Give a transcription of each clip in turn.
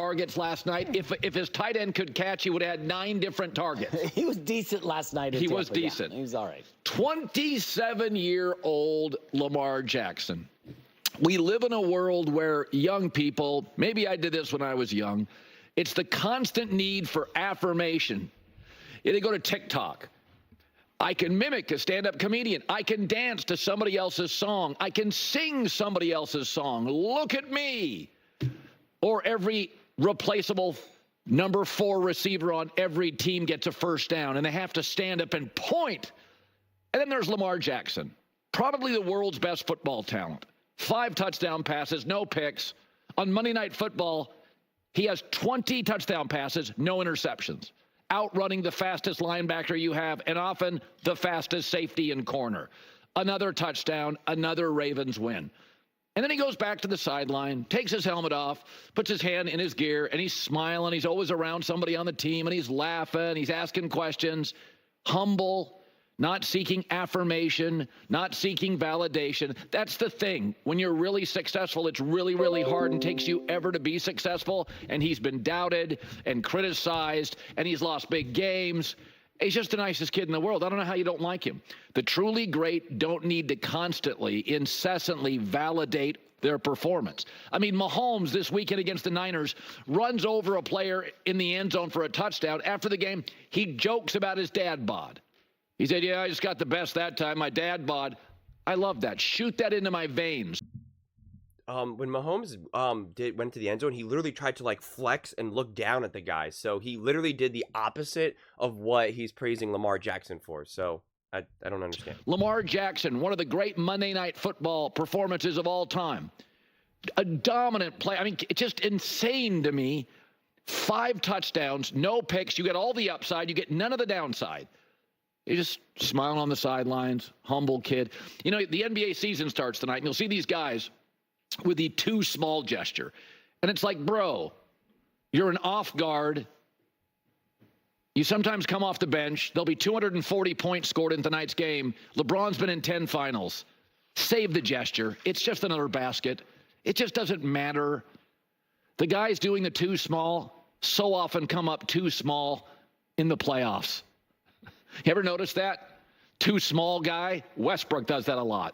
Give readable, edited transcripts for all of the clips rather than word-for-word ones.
targets last night. If his tight end could catch, he would have had 9 different targets. He was decent last night. He was decent. Yeah, he was all right. 27-year-old Lamar Jackson. We live in a world where young people, maybe I did this when I was young, it's the constant need for affirmation. They go to TikTok. I can mimic a stand-up comedian. I can dance to somebody else's song. I can sing somebody else's song. Look at me. Or every replaceable number 4 receiver on every team gets a first down, and they have to stand up and point. And then there's Lamar Jackson, probably the world's best football talent. 5 touchdown passes, no picks. On Monday Night Football, he has 20 touchdown passes, no interceptions. Outrunning the fastest linebacker you have, and often the fastest safety and corner. Another touchdown, another Ravens win. And then he goes back to the sideline, takes his helmet off, puts his hand in his gear, and he's smiling. He's always around somebody on the team, and he's laughing. He's asking questions. Humble. Not seeking affirmation, not seeking validation. That's the thing. When you're really successful, it's really, really hard and takes you ever to be successful. And he's been doubted and criticized, and he's lost big games. He's just the nicest kid in the world. I don't know how you don't like him. The truly great don't need to constantly, incessantly validate their performance. I mean, Mahomes this weekend against the Niners runs over a player in the end zone for a touchdown. After the game, he jokes about his dad bod. He said, yeah, I just got the best that time. My dad bod. I love that. Shoot that into my veins. When Mahomes went to the end zone, he literally tried to like flex and look down at the guys. So he literally did the opposite of what he's praising Lamar Jackson for. So I don't understand. Lamar Jackson, one of the great Monday Night Football performances of all time. A dominant play. I mean, it's just insane to me. 5 touchdowns, no picks. You get all the upside. You get none of the downside. He's just smiling on the sidelines, humble kid. You know, the NBA season starts tonight, and you'll see these guys with the too small gesture. And it's like, bro, you're an off guard. You sometimes come off the bench. There'll be 240 points scored in tonight's game. LeBron's been in 10 finals. Save the gesture. It's just another basket. It just doesn't matter. The guys doing the too small so often come up too small in the playoffs. You ever notice that? Too small guy? Westbrook does that a lot.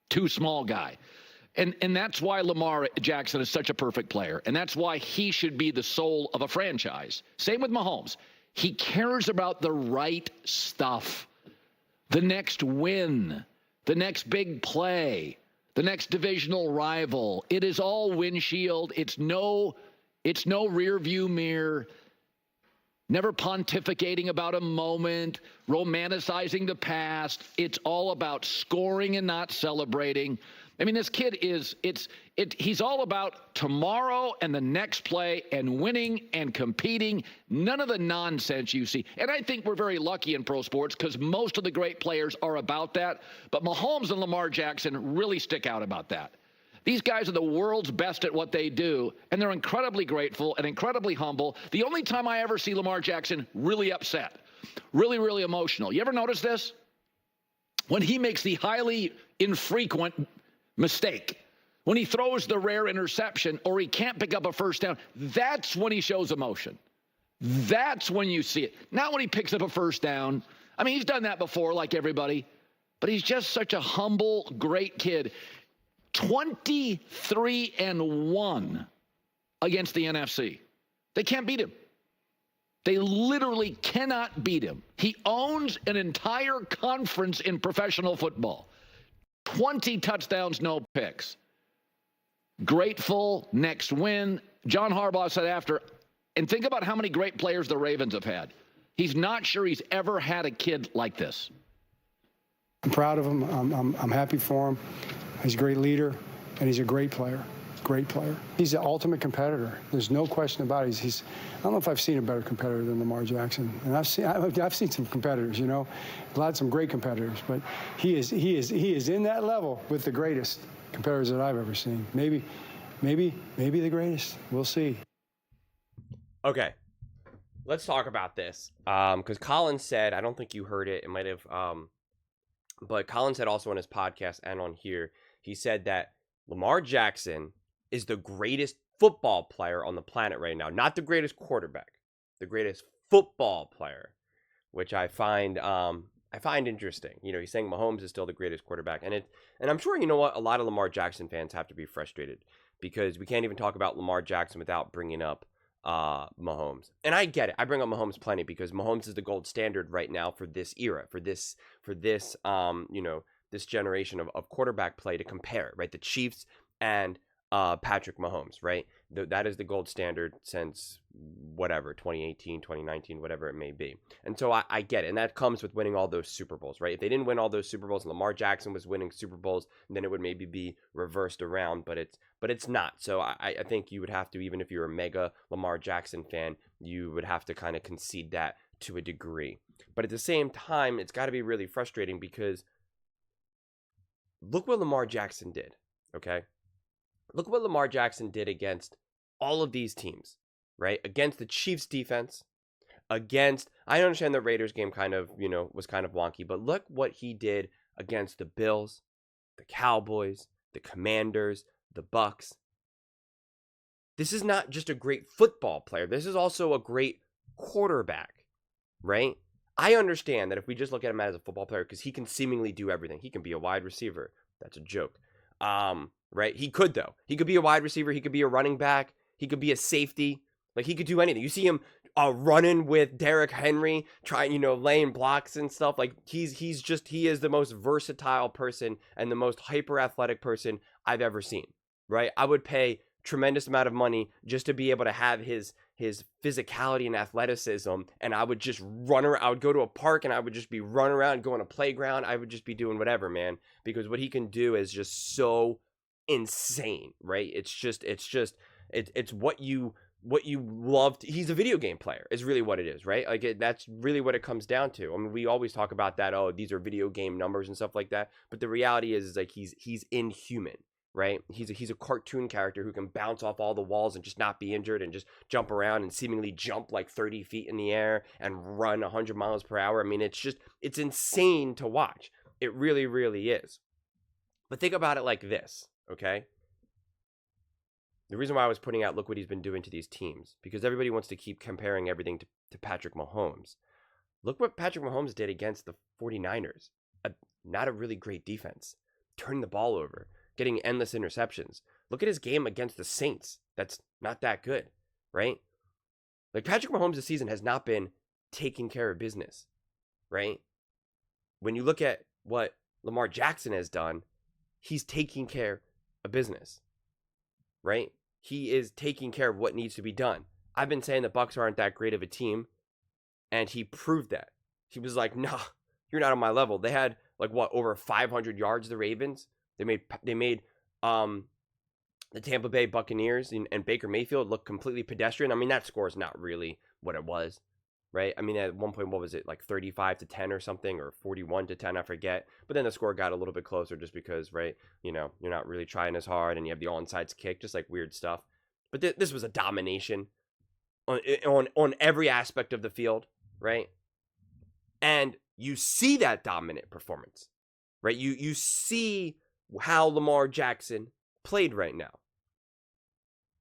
Too small guy. And that's why Lamar Jackson is such a perfect player. And that's why he should be the soul of a franchise. Same with Mahomes. He cares about the right stuff. The next win. The next big play. The next divisional rival. It is all windshield. It's no rear view mirror. Never pontificating about a moment, romanticizing the past. It's all about scoring and not celebrating. I mean, this kid he's all about tomorrow and the next play and winning and competing. None of the nonsense you see. And I think we're very lucky in pro sports because most of the great players are about that. But Mahomes and Lamar Jackson really stick out about that. These guys are the world's best at what they do, and they're incredibly grateful and incredibly humble. The only time I ever see Lamar Jackson really upset, really, really emotional. You ever notice this? When he makes the highly infrequent mistake, when he throws the rare interception or he can't pick up a first down, that's when he shows emotion. That's when you see it. Not when he picks up a first down. I mean, he's done that before like everybody, but he's just such a humble, great kid. 23-1 against the NFC. They can't beat him. They literally cannot beat him. He owns an entire conference in professional football. 20 touchdowns, no picks. Grateful, next win. John Harbaugh said after, and think about how many great players the Ravens have had. He's not sure he's ever had a kid like this. I'm proud of him. I'm happy for him. He's a great leader, and he's a great player. Great player. He's the ultimate competitor. There's no question about it. I don't know if I've seen a better competitor than Lamar Jackson. And I've seen some competitors, you know, some great competitors. But he is in that level with the greatest competitors that I've ever seen. Maybe the greatest. We'll see. Okay, let's talk about this. Because Colin said, I don't think you heard it. It might have. But Colin said also on his podcast and on here, he said that Lamar Jackson is the greatest football player on the planet right now. Not the greatest quarterback, the greatest football player, which I find interesting. You know, he's saying Mahomes is still the greatest quarterback, and I'm sure, you know what, a lot of Lamar Jackson fans have to be frustrated because we can't even talk about Lamar Jackson without bringing up Mahomes. And I get it. I bring up Mahomes plenty because Mahomes is the gold standard right now for this era, for this you know, this generation of quarterback play to compare, right? The Chiefs and Patrick Mahomes, right? That is the gold standard since whatever, 2018, 2019, whatever it may be. And so I get it. And that comes with winning all those Super Bowls, right? If they didn't win all those Super Bowls and Lamar Jackson was winning Super Bowls, then it would maybe be reversed around, but it's not. So I think you would have to, even if you're a mega Lamar Jackson fan, you would have to kind of concede that to a degree. But at the same time, it's got to be really frustrating because look what Lamar Jackson did, okay? Look what Lamar Jackson did against all of these teams, right? Against the Chiefs defense, I understand the Raiders game kind of, you know, was kind of wonky, but look what he did against the Bills, the Cowboys, the Commanders, the Bucks. This is not just a great football player. This is also a great quarterback, right? I understand that if we just look at him as a football player, because he can seemingly do everything. He can be a wide receiver. That's a joke. Right? He could, though. He could be a wide receiver. He could be a running back. He could be a safety. Like, he could do anything. You see him running with Derrick Henry, trying, you know, laying blocks and stuff. Like, he is the most versatile person and the most hyper athletic person I've ever seen, right? I would pay tremendous amount of money just to be able to have his physicality and athleticism, and I would just run around. I would go to a park and I would just be running around, going to playground. I would just be doing whatever, man, because what he can do is just so insane, right? It's what you love. He's a video game player is really what it is, right? Like that's really what it comes down to. I mean, we always talk about that, oh, these are video game numbers and stuff like that, but the reality is like he's inhuman, right? He's a cartoon character who can bounce off all the walls and just not be injured and just jump around and seemingly jump like 30 feet in the air and run 100 miles per hour. I mean, it's insane to watch. It really, really is. But think about it like this, okay? The reason why I was putting out, look what he's been doing to these teams, because everybody wants to keep comparing everything to Patrick Mahomes. Look what Patrick Mahomes did against the 49ers. Not a really great defense. Turning the ball over. Getting endless interceptions. Look at his game against the Saints. That's not that good, right? Like Patrick Mahomes this season has not been taking care of business, right? When you look at what Lamar Jackson has done, he's taking care of business, right? He is taking care of what needs to be done. I've been saying the Bucs aren't that great of a team, and he proved that. He was like, "Nah, you're not on my level." They had like what, over 500 yards. The Ravens. They made the Tampa Bay Buccaneers and Baker Mayfield look completely pedestrian. I mean, that score is not really what it was, right? I mean, at one point, what was it, like 35-10 or something, or 41-10, I forget. But then the score got a little bit closer just because, right, you know, you're not really trying as hard, and you have the onside kick, just like weird stuff. But this was a domination on every aspect of the field, right? And you see that dominant performance, right? You see how Lamar Jackson played right now.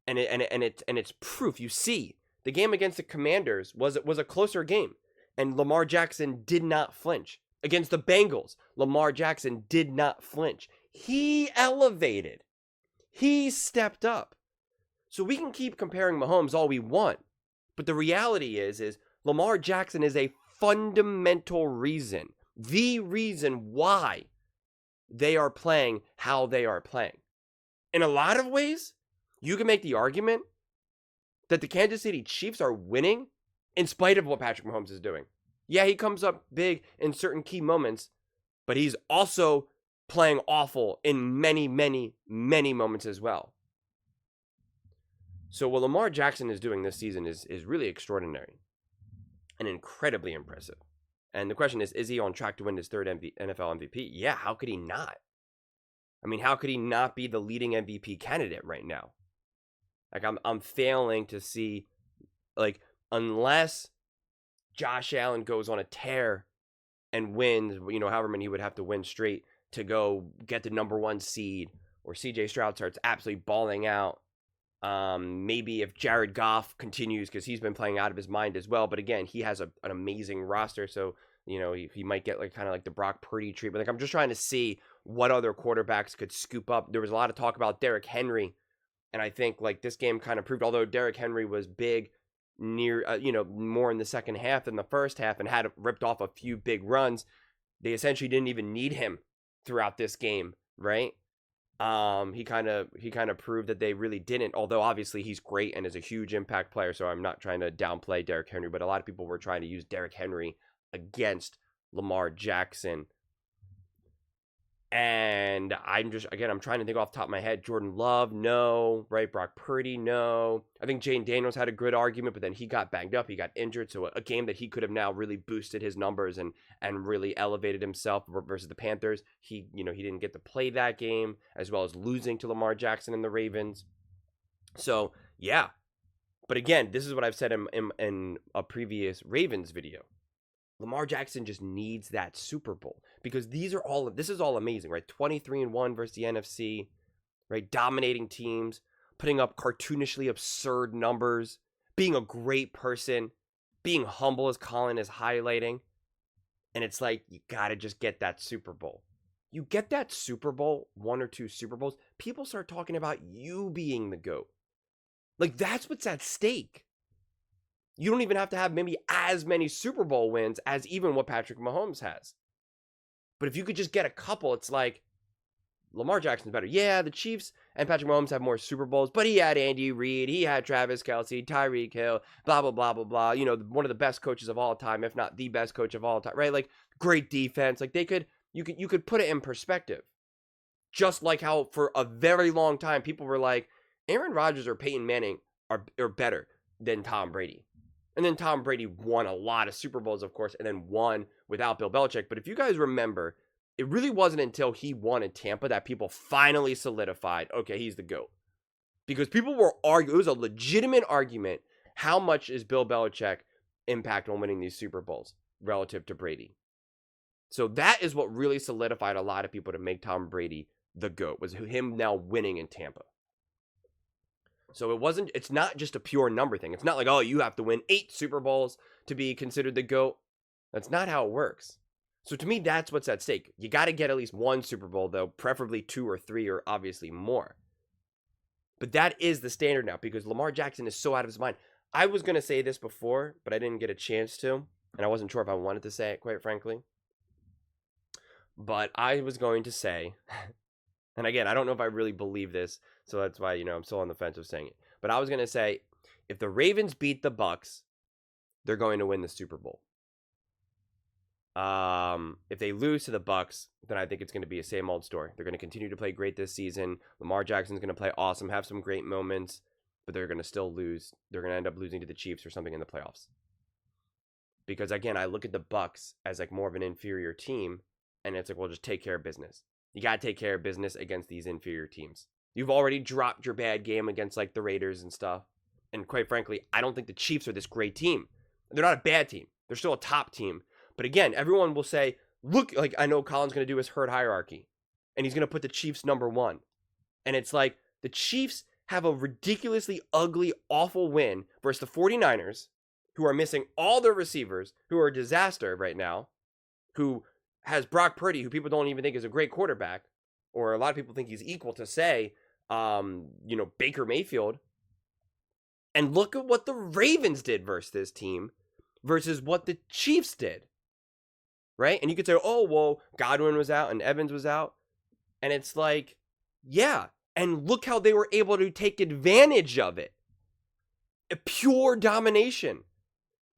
And it's proof. You see, the game against the Commanders was a closer game, and Lamar Jackson did not flinch. Against the Bengals, Lamar Jackson did not flinch. He elevated. He stepped up. So we can keep comparing Mahomes all we want, but the reality is Lamar Jackson is a fundamental reason, the reason why they are playing how they are playing. In a lot of ways, you can make the argument that the Kansas City Chiefs are winning in spite of what Patrick Mahomes is doing. Yeah, he comes up big in certain key moments, but he's also playing awful in many, many, many moments as well. So what Lamar Jackson is doing this season is really extraordinary and incredibly impressive. And the question is he on track to win his third NFL MVP? Yeah, how could he not? I mean, how could he not be the leading MVP candidate right now? Like, I'm failing to see, like, unless Josh Allen goes on a tear and wins, you know, however many he would have to win straight to go get the number 1 seed, or CJ Stroud starts absolutely balling out, Maybe if Jared Goff continues, because he's been playing out of his mind as well. But again, he has an amazing roster, so he might get like kind of like the Brock Purdy treatment. Like, I'm just trying to see what other quarterbacks could scoop up. There was a lot of talk about Derrick Henry, and I think like this game kind of proved, although Derrick Henry was big near more in the second half than the first half and had ripped off a few big runs, they essentially didn't even need him throughout this game, right? He kind of proved that they really didn't, although obviously he's great and is a huge impact player, so I'm not trying to downplay Derrick Henry, but a lot of people were trying to use Derrick Henry against Lamar Jackson. And I'm trying to think off the top of my head. Jordan Love, no. Right? Brock Purdy, no. I think Jane Daniels had a good argument, but then he got banged up. He got injured. So a game that he could have now really boosted his numbers and really elevated himself versus the Panthers. He didn't get to play that game, as well as losing to Lamar Jackson and the Ravens. So, yeah. But again, this is what I've said in a previous Ravens video. Lamar Jackson just needs that Super Bowl, because this is all amazing, right? 23-1 versus the NFC, right? Dominating teams, putting up cartoonishly absurd numbers, being a great person, being humble as Colin is highlighting. And it's like, you got to just get that Super Bowl. You get that Super Bowl, 1 or 2 Super Bowls, people start talking about you being the GOAT. Like, that's what's at stake. You don't even have to have maybe as many Super Bowl wins as even what Patrick Mahomes has. But if you could just get a couple, it's like, Lamar Jackson's better. Yeah, the Chiefs and Patrick Mahomes have more Super Bowls, but he had Andy Reid, he had Travis Kelce, Tyreek Hill, blah, blah, blah, blah, blah. One of the best coaches of all time, if not the best coach of all time, right? Like, great defense. Like, you could put it in perspective. Just like how for a very long time, people were like, Aaron Rodgers or Peyton Manning are better than Tom Brady. And then Tom Brady won a lot of Super Bowls, of course, and then won without Bill Belichick. But if you guys remember, it really wasn't until he won in Tampa that people finally solidified, okay, he's the GOAT. Because people were arguing, it was a legitimate argument, how much is Bill Belichick impact on winning these Super Bowls relative to Brady? So that is what really solidified a lot of people to make Tom Brady the GOAT, was him now winning in Tampa. So it's not just a pure number thing. It's not like, oh, you have to win 8 Super Bowls to be considered the GOAT. That's not how it works. So to me, that's what's at stake. You got to get at least 1 Super Bowl, though, preferably 2 or 3 or obviously more. But that is the standard now, because Lamar Jackson is so out of his mind. I was going to say this before, but I didn't get a chance to, and I wasn't sure if I wanted to say it, quite frankly. But I was going to say, and again, I don't know if I really believe this, so that's why, I'm still on the fence of saying it. But I was going to say, if the Ravens beat the Bucs, they're going to win the Super Bowl. If they lose to the Bucs, then I think it's going to be a same old story. They're going to continue to play great this season. Lamar Jackson's going to play awesome, have some great moments, but they're going to still lose. They're going to end up losing to the Chiefs or something in the playoffs. Because again, I look at the Bucs as like more of an inferior team, and it's like, well, just take care of business. You got to take care of business against these inferior teams. You've already dropped your bad game against like the Raiders and stuff. And quite frankly, I don't think the Chiefs are this great team. They're not a bad team. They're still a top team. But again, everyone will say, look, like I know Colin's going to do his herd hierarchy. And he's going to put the Chiefs number 1. And it's like the Chiefs have a ridiculously ugly, awful win versus the 49ers, who are missing all their receivers, who are a disaster right now, who has Brock Purdy, who people don't even think is a great quarterback, or a lot of people think he's equal to, say, Baker Mayfield. And look at what the Ravens did versus this team versus what the Chiefs did, right? And you could say, oh, well, Godwin was out and Evans was out. And it's like, yeah. And look how they were able to take advantage of it. A pure domination.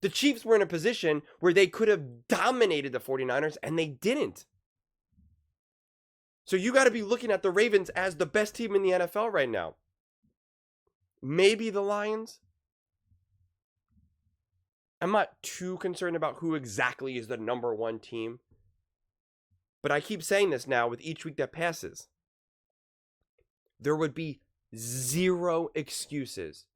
The Chiefs were in a position where they could have dominated the 49ers, and they didn't. So you got to be looking at the Ravens as the best team in the NFL right now. Maybe the Lions. I'm not too concerned about who exactly is the number 1 team. But I keep saying this now with each week that passes. There would be 0 excuses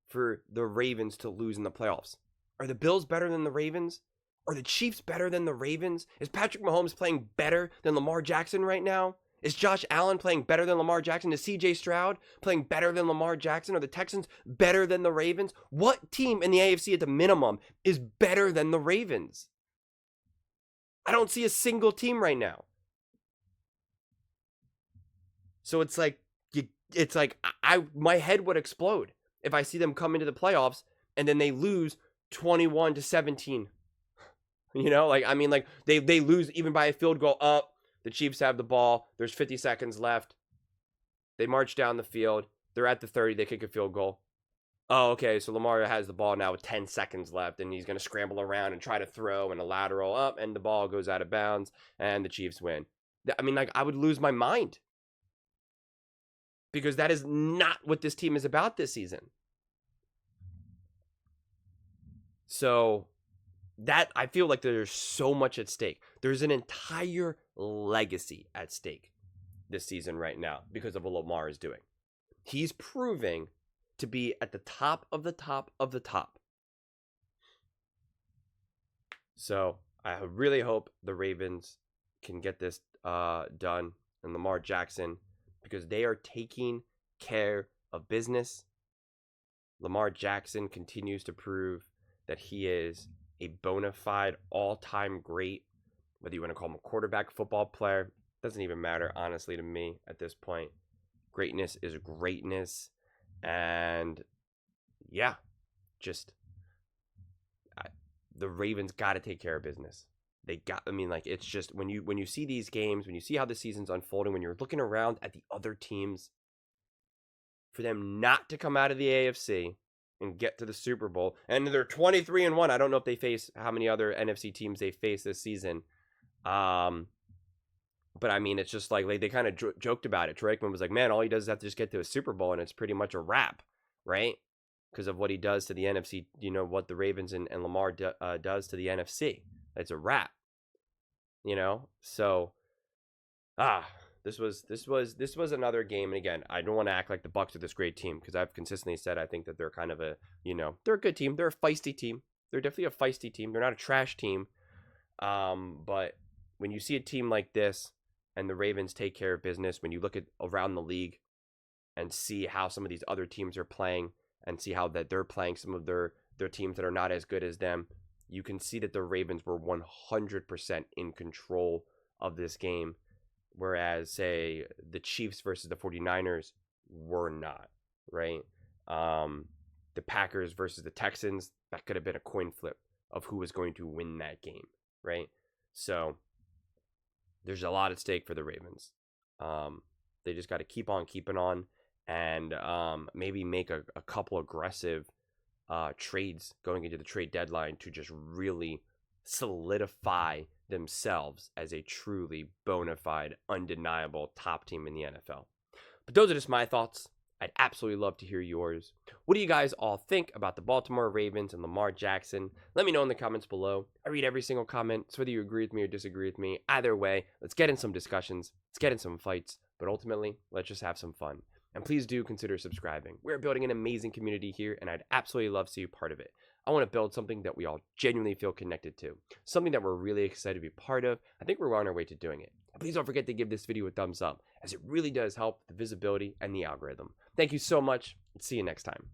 for the Ravens to lose in the playoffs. Are the Bills better than the Ravens? Are the Chiefs better than the Ravens? Is Patrick Mahomes playing better than Lamar Jackson right now? Is Josh Allen playing better than Lamar Jackson? Is CJ Stroud playing better than Lamar Jackson? Are the Texans better than the Ravens? What team in the AFC at the minimum is better than the Ravens? I don't see a single team right now. So it's like, my head would explode if I see them come into the playoffs and then they lose 21-17. You know, like, I mean, like, they lose even by a field goal up. The Chiefs have the ball. There's 50 seconds left. They march down the field. They're at the 30. They kick a field goal. Oh, okay, so Lamar has the ball now with 10 seconds left, and he's going to scramble around and try to throw and a lateral up, and the ball goes out of bounds, and the Chiefs win. I mean, like, I would lose my mind. Because that is not what this team is about this season. So that, I feel like there's so much at stake. There's an entire legacy at stake this season right now because of what Lamar is doing. He's proving to be at the top of the top of the top. So I really hope the Ravens can get this done, and Lamar Jackson, because they are taking care of business. Lamar Jackson continues to prove that he is a bona fide all-time great, whether you want to call him a quarterback, football player, doesn't even matter, honestly, to me at this point. Greatness is greatness. And yeah, just the Ravens got to take care of business. It's just when you see these games, when you see how the season's unfolding, when you're looking around at the other teams, for them not to come out of the AFC and get to the Super Bowl, and they're 23-1. I don't know if they face how many other NFC teams they face this season. But I mean, it's just like they kind of joked about it. Troy Aikman was like, man, all he does is have to just get to a Super Bowl, and it's pretty much a wrap, right? Because of what he does to the NFC, you know, what the Ravens and Lamar does to the NFC. It's a wrap, you know? So, this was another game. And again, I don't want to act like the Bucs are this great team, because I've consistently said I think that they're kind of a, you know, they're a good team. They're a feisty team. They're definitely a feisty team. They're not a trash team. But when you see a team like this, and the Ravens take care of business, when you look at around the league and see how some of these other teams are playing and see how that they're playing some of their teams that are not as good as them, you can see that the Ravens were 100% in control of this game, whereas, say, the Chiefs versus the 49ers were not, right? The Packers versus the Texans, that could have been a coin flip of who was going to win that game, right? So there's a lot at stake for the Ravens. They just got to keep on keeping on, and maybe make a couple aggressive trades going into the trade deadline to just really solidify themselves as a truly bona fide, undeniable top team in the NFL. But those are just my thoughts. I'd absolutely love to hear yours. What do you guys all think about the Baltimore Ravens and Lamar Jackson? Let me know in the comments below. I read every single comment, so whether you agree with me or disagree with me, either way, let's get in some discussions, let's get in some fights, but ultimately, let's just have some fun. And please do consider subscribing. We're building an amazing community here, and I'd absolutely love to see you part of it. I want to build something that we all genuinely feel connected to, something that we're really excited to be part of. I think we're on our way to doing it. Please don't forget to give this video a thumbs up, as it really does help the visibility and the algorithm. Thank you so much, and see you next time.